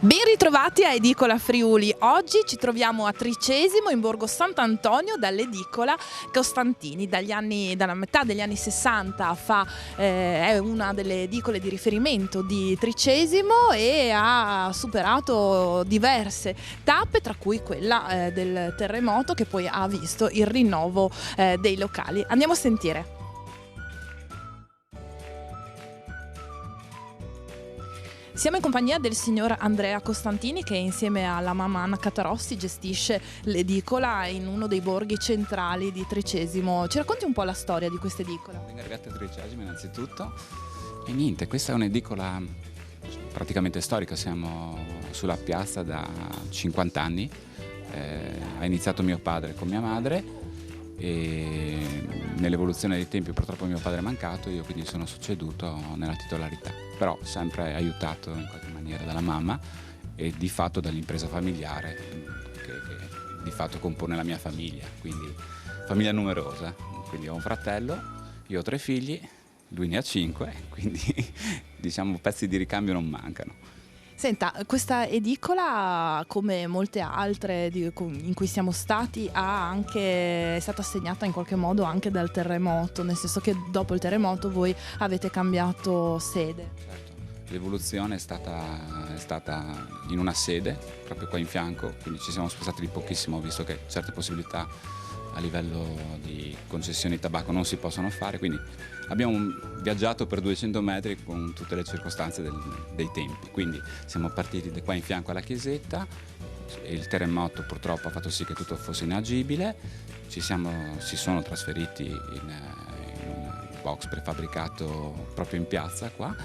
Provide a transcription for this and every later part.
Ben ritrovati a Edicola Friuli. Oggi ci troviamo a Tricesimo in Borgo Sant'Antonio dall'edicola Costantini. Dalla metà degli anni 60 è una delle edicole di riferimento di Tricesimo e ha superato diverse tappe, tra cui quella del terremoto, che poi ha visto il rinnovo dei locali. Andiamo a sentire. Siamo in compagnia del signor Andrea Costantini, che insieme alla mamma Anna Catarossi gestisce l'edicola in uno dei borghi centrali di Tricesimo. Ci racconti un po' la storia di questa edicola? Ben arrivati a Tricesimo innanzitutto. E niente, questa è un'edicola praticamente storica, siamo sulla piazza da 50 anni. Ha iniziato mio padre con mia madre e nell'evoluzione dei tempi purtroppo mio padre è mancato, io quindi sono succeduto nella titolarità, però sempre aiutato in qualche maniera dalla mamma e di fatto dall'impresa familiare che di fatto compone la mia famiglia, quindi famiglia numerosa. Quindi ho un fratello, io ho 3 figli, lui ne ha 5, quindi diciamo pezzi di ricambio non mancano. Senta, questa edicola, come molte altre in cui siamo stati, è stata segnata in qualche modo anche dal terremoto, nel senso che dopo il terremoto voi avete cambiato sede. Certo, l'evoluzione è stata in una sede, proprio qua in fianco, quindi ci siamo spostati di pochissimo, visto che certe possibilità a livello di concessioni di tabacco non si possono fare, quindi abbiamo viaggiato per 200 metri con tutte le circostanze dei tempi, quindi siamo partiti da qua in fianco alla chiesetta, il terremoto purtroppo ha fatto sì che tutto fosse inagibile, si sono trasferiti in un box prefabbricato proprio in piazza qua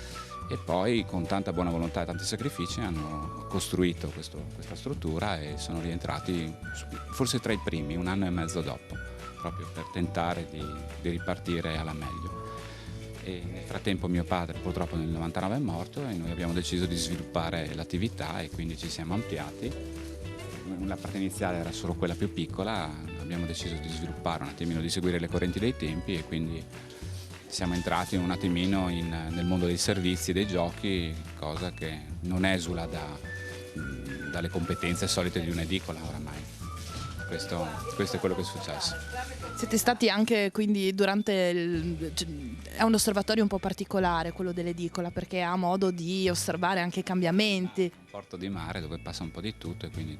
e poi con tanta buona volontà e tanti sacrifici hanno costruito questa struttura e sono rientrati forse tra i primi, 1 anno e mezzo dopo, proprio per tentare di ripartire alla meglio. E nel frattempo mio padre purtroppo nel 99 è morto e noi abbiamo deciso di sviluppare l'attività e quindi ci siamo ampliati. La parte iniziale era solo quella più piccola, abbiamo deciso di sviluppare un attimino, di seguire le correnti dei tempi e quindi siamo entrati un attimino nel mondo dei servizi e dei giochi, cosa che non esula dalle competenze solite di un'edicola oramai. Questo è quello che è successo. Siete stati anche quindi è un osservatorio un po' particolare quello dell'edicola, perché ha modo di osservare anche i cambiamenti. Un porto di mare dove passa un po' di tutto e quindi...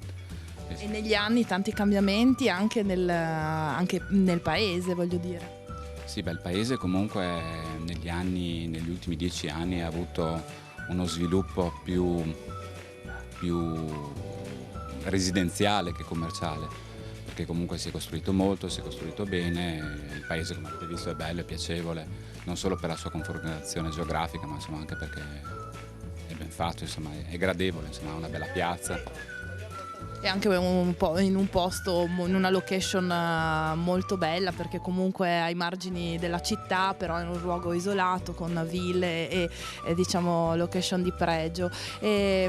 E negli anni tanti cambiamenti anche nel paese, voglio dire. Sì, il paese comunque negli ultimi 10 anni ha avuto uno sviluppo più residenziale che commerciale, perché comunque si è costruito molto, si è costruito bene, il paese come avete visto è bello, è piacevole, non solo per la sua conformazione geografica, ma insomma anche perché è ben fatto, insomma, è gradevole, insomma, ha una bella piazza. E anche in un posto, in una location molto bella, perché comunque è ai margini della città, però è in un luogo isolato con ville e diciamo location di pregio. È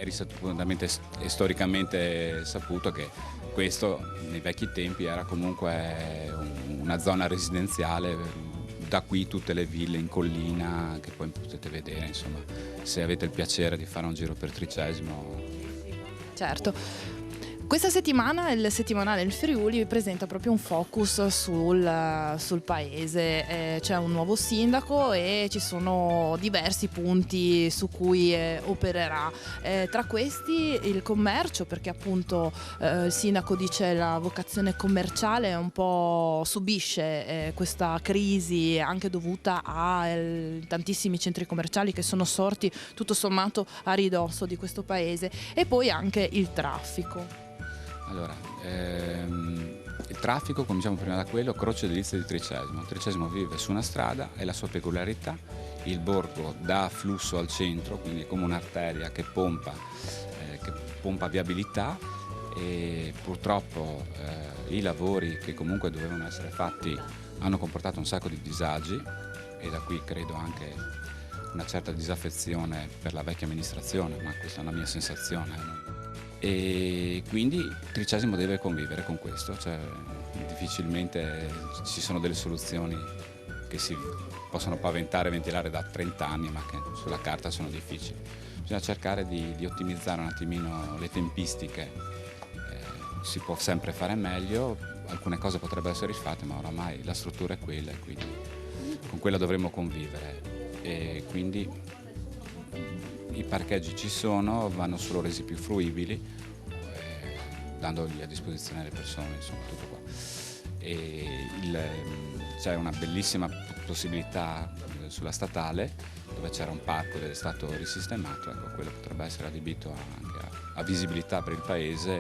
risaputatamente e storicamente saputo che questo nei vecchi tempi era comunque una zona residenziale, da qui tutte le ville in collina che poi potete vedere, insomma, se avete il piacere di fare un giro per Tricesimo. Certo. Questa settimana il settimanale Il Friuli presenta proprio un focus sul paese, c'è un nuovo sindaco e ci sono diversi punti su cui opererà, tra questi il commercio, perché appunto il sindaco dice la vocazione commerciale un po' subisce questa crisi anche dovuta a tantissimi centri commerciali che sono sorti tutto sommato a ridosso di questo paese, e poi anche il traffico. Allora, il traffico, cominciamo prima da quello, Croce Edilizia di Tricesimo. Tricesimo vive su una strada e la sua peculiarità, il borgo dà flusso al centro, quindi è come un'arteria che pompa viabilità e purtroppo i lavori che comunque dovevano essere fatti hanno comportato un sacco di disagi e da qui credo anche una certa disaffezione per la vecchia amministrazione, ma questa è una mia sensazione. E quindi Tricesimo deve convivere con questo, cioè difficilmente ci sono delle soluzioni che si possono paventare e ventilare da 30 anni ma che sulla carta sono difficili. bisogna cercare di ottimizzare un attimino le tempistiche. Si può sempre fare meglio, alcune cose potrebbero essere rifatte, ma oramai la struttura è quella e quindi con quella dovremmo convivere. E quindi i parcheggi ci sono, vanno solo resi più fruibili, dandogli a disposizione alle persone, insomma, tutto qua. C'è una bellissima possibilità sulla statale dove c'era un parco ed è stato risistemato, ecco, quello potrebbe essere adibito anche a visibilità per il paese,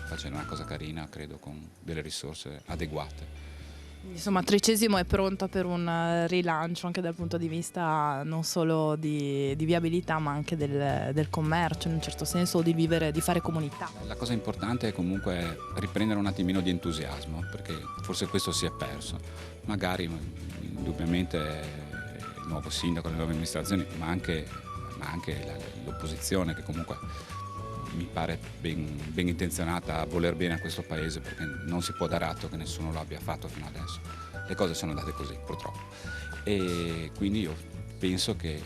facendo una cosa carina, credo, con delle risorse adeguate. Insomma, Tricesimo è pronta per un rilancio anche dal punto di vista non solo di viabilità, ma anche del commercio, in un certo senso, o di vivere, di fare comunità. La cosa importante è comunque riprendere un attimino di entusiasmo, perché forse questo si è perso. Magari, indubbiamente, il nuovo sindaco, le nuove amministrazioni, ma anche l'opposizione, che comunque mi pare ben intenzionata a voler bene a questo paese, perché non si può dare atto che nessuno lo abbia fatto fino adesso. Le cose sono andate così, purtroppo. E quindi io penso che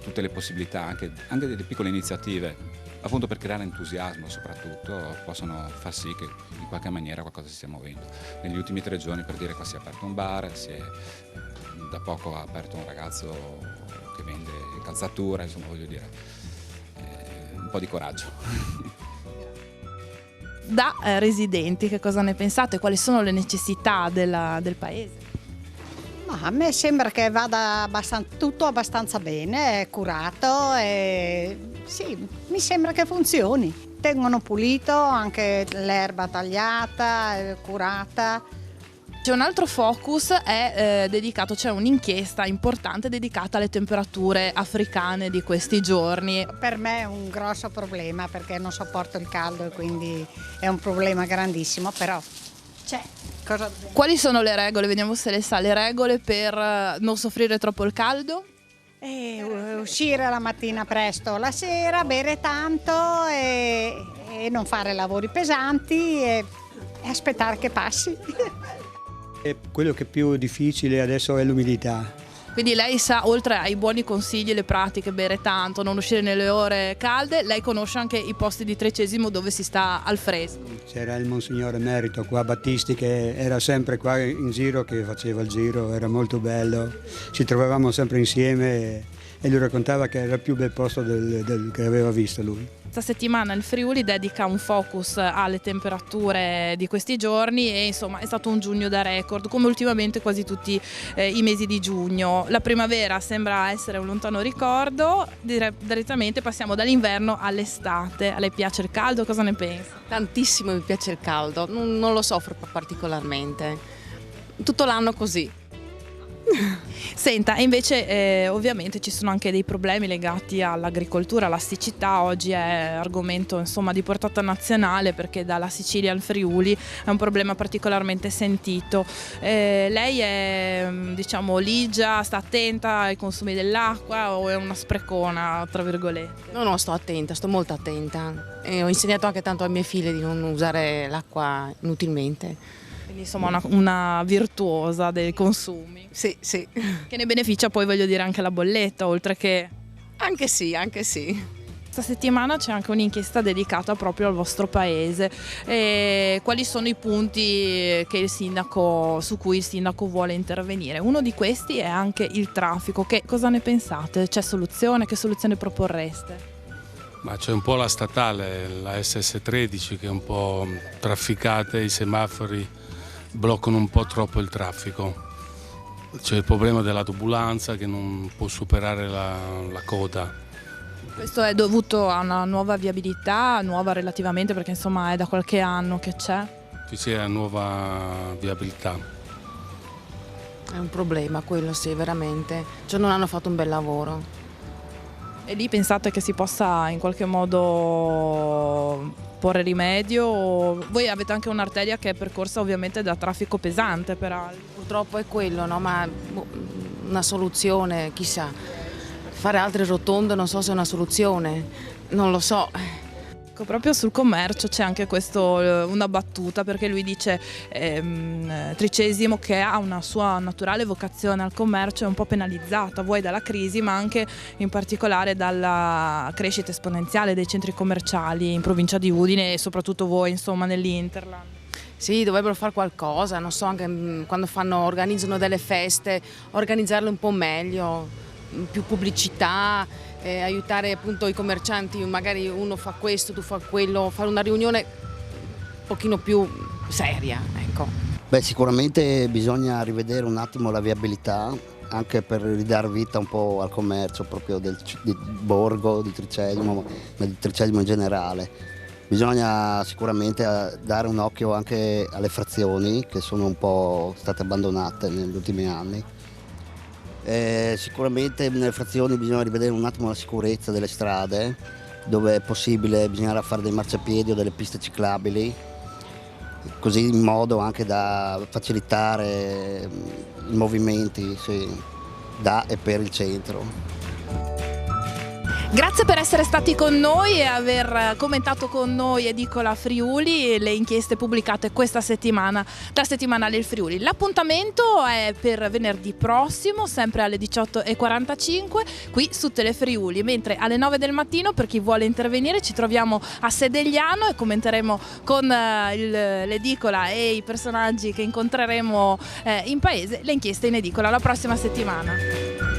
tutte le possibilità, anche delle piccole iniziative, appunto per creare entusiasmo soprattutto, possono far sì che in qualche maniera qualcosa si stia muovendo. Negli ultimi 3 giorni, per dire, qua si è aperto un bar, da poco ha aperto un ragazzo che vende calzatura, insomma, voglio dire, un po' di coraggio. Da residenti, che cosa ne pensate? Quali sono le necessità del paese? Ma a me sembra che vada tutto abbastanza bene, è curato e sì, mi sembra che funzioni. Tengono pulito, anche l'erba tagliata, curata. C'è un altro focus, dedicato, c'è un'inchiesta importante dedicata alle temperature africane di questi giorni. Per me è un grosso problema perché non sopporto il caldo e quindi è un problema grandissimo, però c'è. Quali sono le regole? Vediamo se le sa, le regole per non soffrire troppo il caldo? Uscire la mattina presto, la sera, bere tanto e non fare lavori pesanti e aspettare che passi. E quello che è più difficile adesso è l'umidità. Quindi lei sa, oltre ai buoni consigli, le pratiche, bere tanto, non uscire nelle ore calde, lei conosce anche i posti di Trecesimo dove si sta al fresco. C'era il Monsignore Emerito qua, Battisti, che era sempre qua in giro, che faceva il giro, era molto bello. Ci trovavamo sempre insieme e lui raccontava che era il più bel posto che aveva visto lui. Questa settimana il Friuli dedica un focus alle temperature di questi giorni e insomma è stato un giugno da record, come ultimamente quasi tutti i mesi di giugno. La primavera sembra essere un lontano ricordo, direttamente passiamo dall'inverno all'estate. A lei piace il caldo? Cosa ne pensa? Tantissimo mi piace il caldo, non lo soffro particolarmente, tutto l'anno così. Senta, invece ovviamente ci sono anche dei problemi legati all'agricoltura, alla siccità. Oggi è argomento, insomma, di portata nazionale, perché dalla Sicilia al Friuli è un problema particolarmente sentito. Lei è, diciamo, ligia, sta attenta ai consumi dell'acqua o è una sprecona, tra virgolette? No, sto attenta, sto molto attenta e ho insegnato anche tanto ai miei figli di non usare l'acqua inutilmente. Quindi insomma una virtuosa dei consumi. Sì, sì. Che ne beneficia poi, voglio dire, anche la bolletta, oltre che... Anche sì, anche sì. Questa settimana c'è anche un'inchiesta dedicata proprio al vostro paese. Quali sono i punti su cui il sindaco vuole intervenire? Uno di questi è anche il traffico. Cosa ne pensate? C'è soluzione? Che soluzione proporreste? Ma c'è un po' la statale, la SS13, che è un po' trafficata, i semafori bloccano un po' troppo il traffico. C'è il problema della tubulanza che non può superare la coda. Questo è dovuto a una nuova viabilità, nuova relativamente, perché insomma è da qualche anno che c'è? Ci sia nuova viabilità. È un problema quello, sì, veramente. Cioè non hanno fatto un bel lavoro. E lì pensate che si possa in qualche modo porre rimedio? Voi avete anche un'arteria che è percorsa ovviamente da traffico pesante, peraltro. Purtroppo è quello, no? Ma una soluzione, chissà. Fare altre rotonde non so se è una soluzione, non lo so. Ecco, proprio sul commercio c'è anche questo, una battuta, perché lui dice Tricesimo, che ha una sua naturale vocazione al commercio, è un po' penalizzata, vuoi dalla crisi ma anche in particolare dalla crescita esponenziale dei centri commerciali in provincia di Udine e soprattutto voi insomma nell'Interland. Sì, dovrebbero fare qualcosa, non so, anche quando organizzano delle feste, organizzarle un po' meglio, più pubblicità, aiutare appunto i commercianti, magari uno fa questo, tu fa quello, fare una riunione un pochino più seria, ecco. Beh, sicuramente bisogna rivedere un attimo la viabilità, anche per ridare vita un po' al commercio proprio del borgo, di Tricesimo, ma di Tricesimo in generale. Bisogna sicuramente dare un occhio anche alle frazioni che sono un po' state abbandonate negli ultimi anni. Sicuramente nelle frazioni bisogna rivedere un attimo la sicurezza delle strade, dove è possibile bisognerà fare dei marciapiedi o delle piste ciclabili, così in modo anche da facilitare i movimenti, sì, da e per il centro. Grazie per essere stati con noi e aver commentato con noi Edicola Friuli e le inchieste pubblicate questa settimana dal settimanale Il Friuli. L'appuntamento è per venerdì prossimo, sempre alle 18:45 qui su Telefriuli, mentre alle 9 del mattino, per chi vuole intervenire, ci troviamo a Sedegliano e commenteremo con l'edicola e i personaggi che incontreremo in paese le inchieste in edicola la prossima settimana.